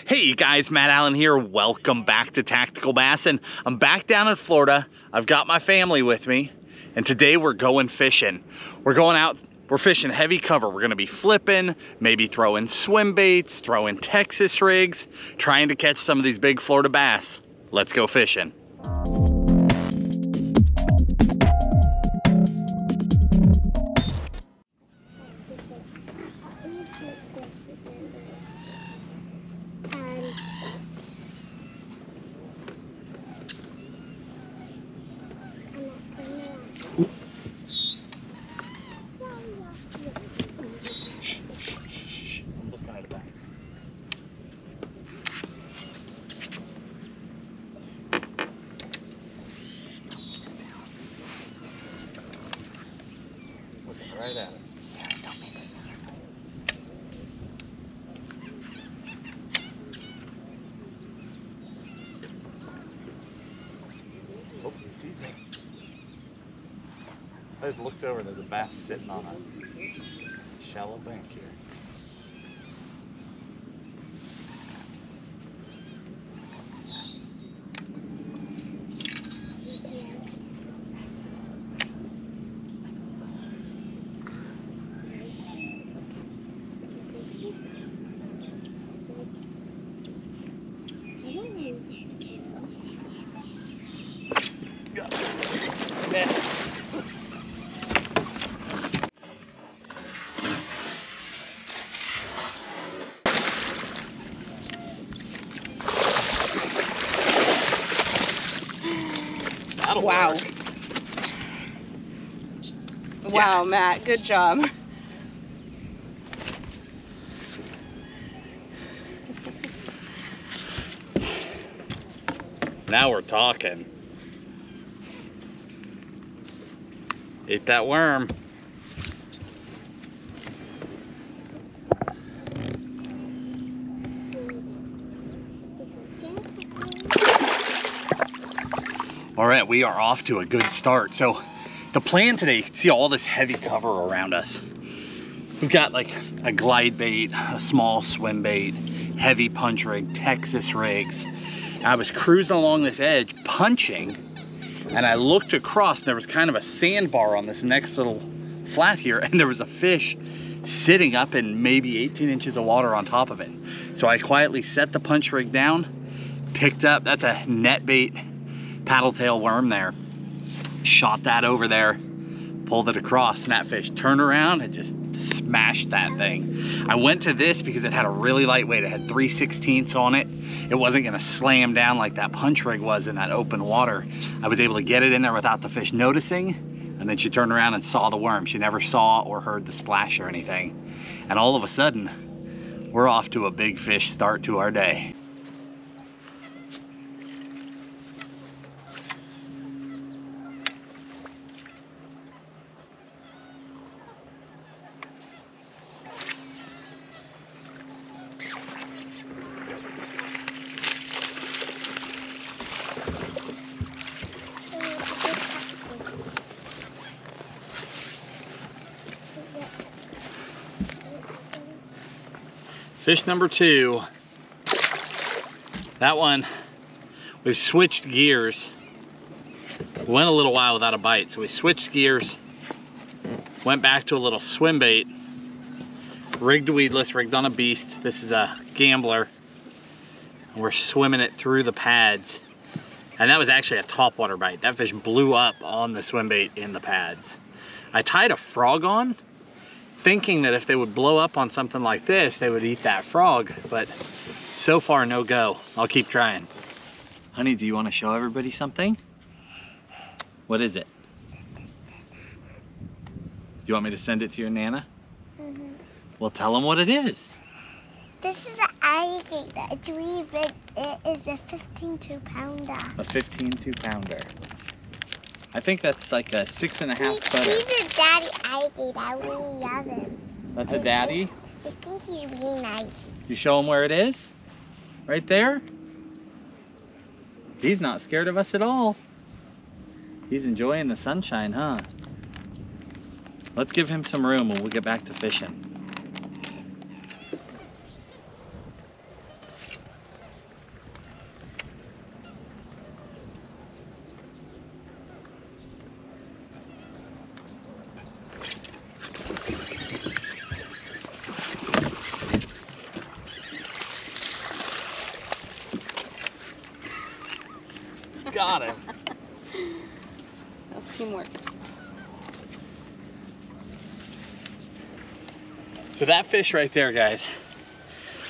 Hey you guys, Matt Allen here. Welcome back to Tactical Bassin. I'm back down in Florida. I've got my family with me, and today we're going fishing. We're going out, we're fishing heavy cover. We're gonna be flipping, maybe throwing swim baits, throwing Texas rigs, trying to catch some of these big Florida bass. Let's go fishing. Right at it. Sarah, don't make a sound. Oh, he sees me. I just looked over, there's a bass sitting on a shallow bank here. Wow. Work. Wow, Yes. Matt, good job. Now we're talking. Eat that worm. All right, we are off to a good start. So the plan today, you can see all this heavy cover around us. We've got like a glide bait, a small swim bait, heavy punch rig, Texas rigs. I was cruising along this edge, punching, and I looked across, and there was kind of a sandbar on this next little flat here, and there was a fish sitting up in maybe 18 inches of water on top of it. So I quietly set the punch rig down, picked up, that's a net bait paddle tail worm there. Shot that over there, pulled it across, and that fish turned around and just smashed that thing. I went to this because it had a really light weight. It had 3/16 on it. It wasn't gonna slam down like that punch rig was in that open water. I was able to get it in there without the fish noticing, and then she turned around and saw the worm. She never saw or heard the splash or anything. And all of a sudden, we're off to a big fish start to our day. Fish number 2. That one, we've switched gears. Went a little while without a bite, so we switched gears. Went back to a little swim bait. Rigged weedless, rigged on a beast. This is a gambler. And we're swimming it through the pads. And that was actually a topwater bite. That fish blew up on the swim bait in the pads. I tied a frog on, thinking that if they would blow up on something like this, they would eat that frog, but so far no go. I'll keep trying. Honey, do you want to show everybody something? What is it? Do you want me to send it to your Nana? Mm-hmm. Well, tell them what it is. This is an alligator. It's really big. It is a 15 2-pounder. A 15 2-pounder. I think that's like a 6.5 footer. He's a daddy alligator. I really love him. That's a daddy? I think he's really nice. You show him where it is? Right there? He's not scared of us at all. He's enjoying the sunshine, huh? Let's give him some room and we'll get back to fishing. Got him. That was teamwork. So that fish right there, guys,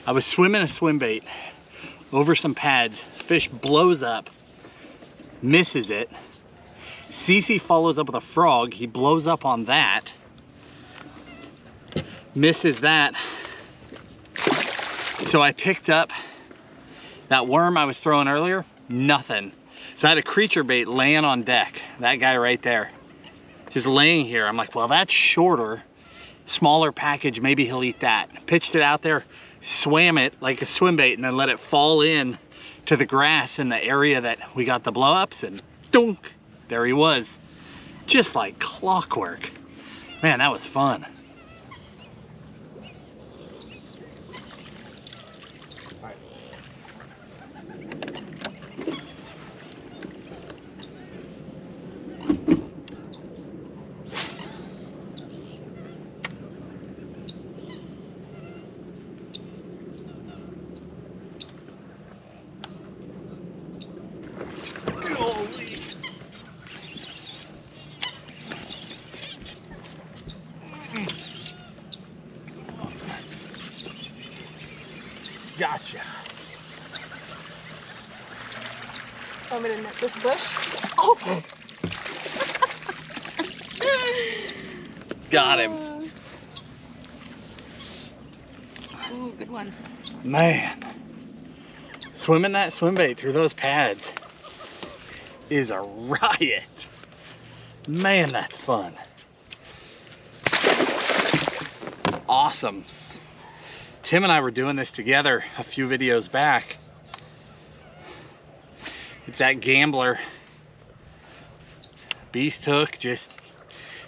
I was swimming a swim bait over some pads. Fish blows up, misses it. Cece follows up with a frog. He blows up on that, misses that. So I picked up that worm I was throwing earlier, nothing. So I had a creature bait laying on deck, that guy right there, just laying here. I'm like, well, that's shorter, smaller package, maybe he'll eat that. Pitched it out there, swam it like a swim bait, and then let it fall in to the grass in the area that we got the blow ups, and dunk, there he was. Just like clockwork. Man, that was fun. Gotcha. Want me to net this bush? Oh! Got him. Ooh, good one. Man, swimming that swim bait through those pads is a riot. Man, that's fun. Awesome. Tim and I were doing this together a few videos back. It's that gambler beast hook, just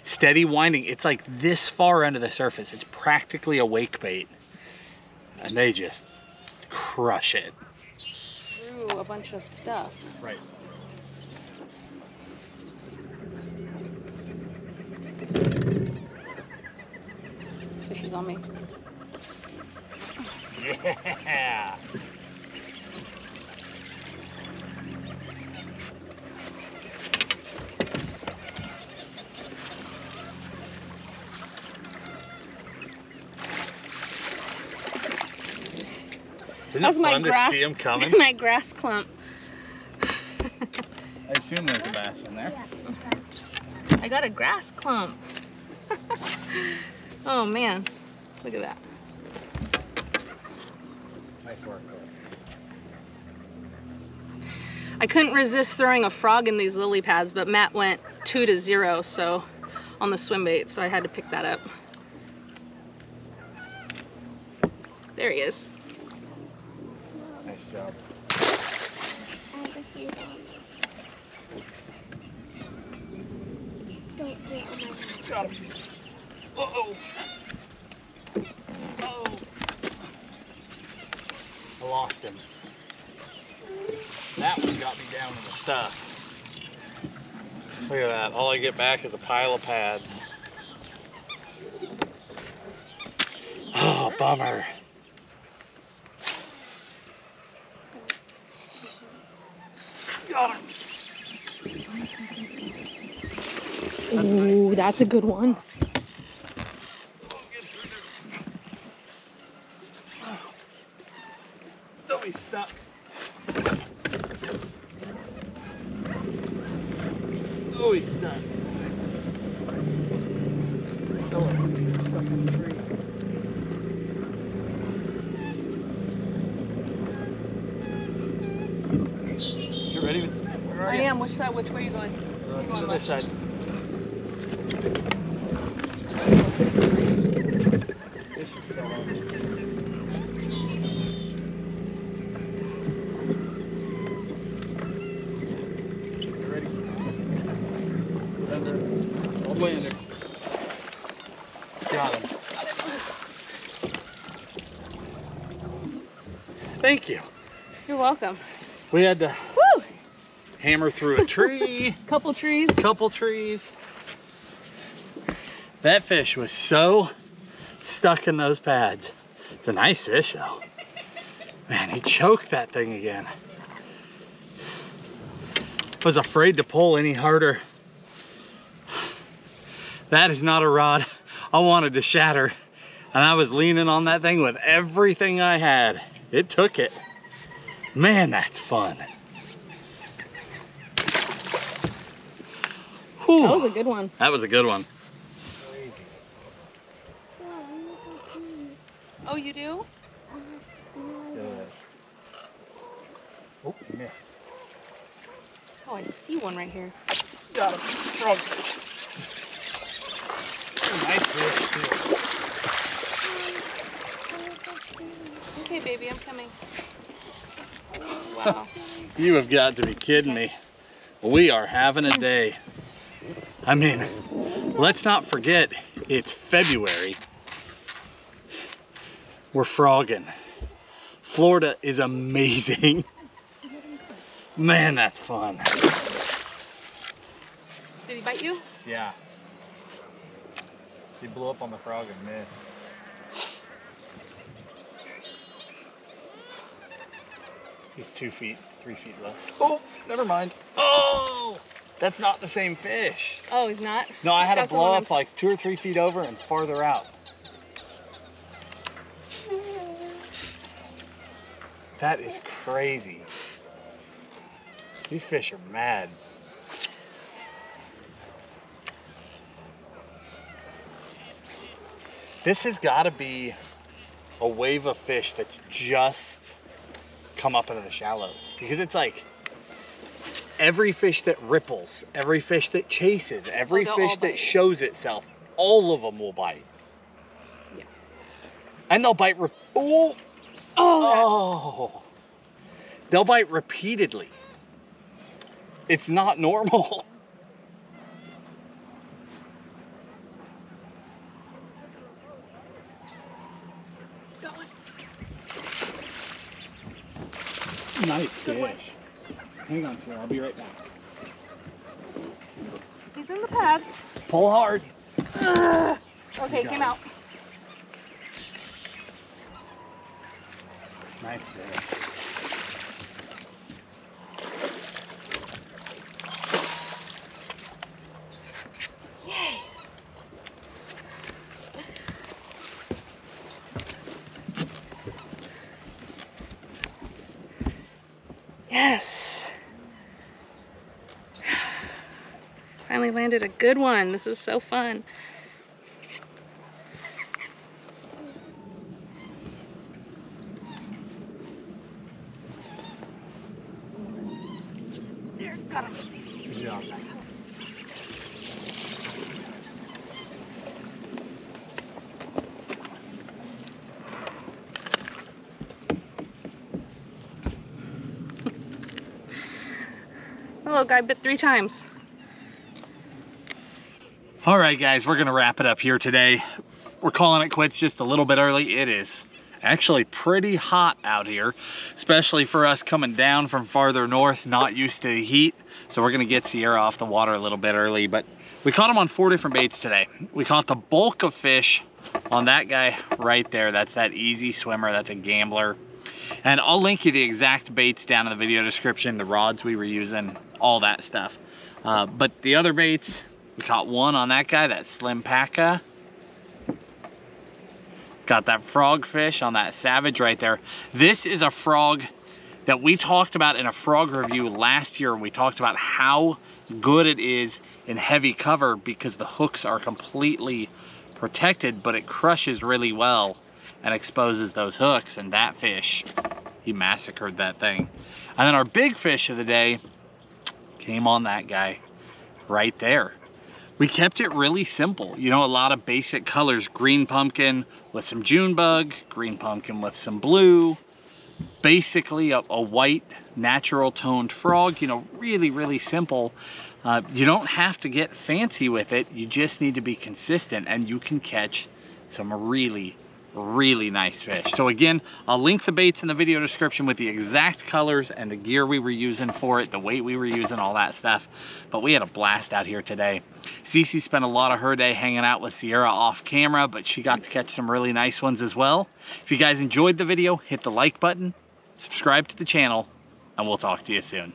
steady winding. It's like this far under the surface. It's practically a wake bait, and they just crush it. Through a bunch of stuff. Right. Fish is on me. Yeah. Isn't That's it my fun grass, to see them coming? my grass clump. I assume there's a bass in there. I got a grass clump. Oh man, look at that. Nice work. I couldn't resist throwing a frog in these lily pads, but Matt went 2-0 so on the swim bait, so I had to pick that up. There he is. Nice job. Got him. Uh-oh. Oh. I lost him. That one got me down in the stuff. Look at that. All I get back is a pile of pads. Oh, bummer. Got him. Ooh, that's a good one. Oh, he's stuck. Oh, he's stuck. So he's stuck in the tree. You ready? Where are I you? am. Which side? Which way are you going? To this side. This is still on. You ready? Under. All the way under. Got him. Thank you. You're welcome. We had to Woo! hammer through a tree. Couple trees. Couple trees. That fish was so stuck in those pads. It's a nice fish though. Man, he choked that thing again. was afraid to pull any harder. That is not a rod I wanted to shatter. And I was leaning on that thing with everything I had. It took it. Man, that's fun. Whew. That was a good one. That was a good one. Oh, you do? Oh, you missed. Oh, I see one right here. Got him. Strong fish. Nice fish, too. Okay, baby, I'm coming. Wow. You have got to be kidding me. We are having a day. I mean, let's not forget, it's February. We're frogging. Florida is amazing. Man, that's fun. Did he bite you? Yeah. He blew up on the frog and missed. He's 2 feet, 3 feet left. Oh, never mind. Oh, that's not the same fish. Oh, he's not? No, I had to blow up like 2 or 3 feet over and farther out. That is crazy. These fish are mad. This has got to be a wave of fish that's just come up into the shallows, because it's like every fish that ripples, every fish that chases, every fish that shows itself, all of them will bite. Yeah. And they'll bite. Oh, they'll bite repeatedly. It's not normal. Nice fish. Hang on, Sarah. I'll be right back. He's in the pads. Pull hard. Okay, came out. Nice fish. Yay. Yes. Finally landed a good one. This is so fun. There, got him. Good job. Hello, guy bit 3 times. All right, guys, we're gonna wrap it up here today. We're calling it quits just a little bit early. It is actually pretty hot out here, especially for us coming down from farther north, not used to the heat. So we're gonna get Sierra off the water a little bit early, but we caught him on 4 different baits today. We caught the bulk of fish on that guy right there. That's that easy swimmer, that's a gambler. And I'll link you the exact baits down in the video description, the rods we were using, all that stuff. But the other baits, we caught one on that guy, that slim paca. Got that frog fish on that savage right there. This is a frog that we talked about in a frog review last year. We talked about how good it is in heavy cover because the hooks are completely protected, but it crushes really well and exposes those hooks. And that fish, he massacred that thing. And then our big fish of the day came on that guy right there. We kept it really simple. You know, a lot of basic colors, green pumpkin with some June bug, green pumpkin with some blue, basically a white natural toned frog, you know, really, really simple. You don't have to get fancy with it. You just need to be consistent and you can catch some really, really nice fish. So again, I'll link the baits in the video description with the exact colors and the gear we were using for it, the weight we were using, all that stuff. But we had a blast out here today. Cece spent a lot of her day hanging out with Sierra off camera, but she got to catch some really nice ones as well. If you guys enjoyed the video, hit the like button, subscribe to the channel, and we'll talk to you soon.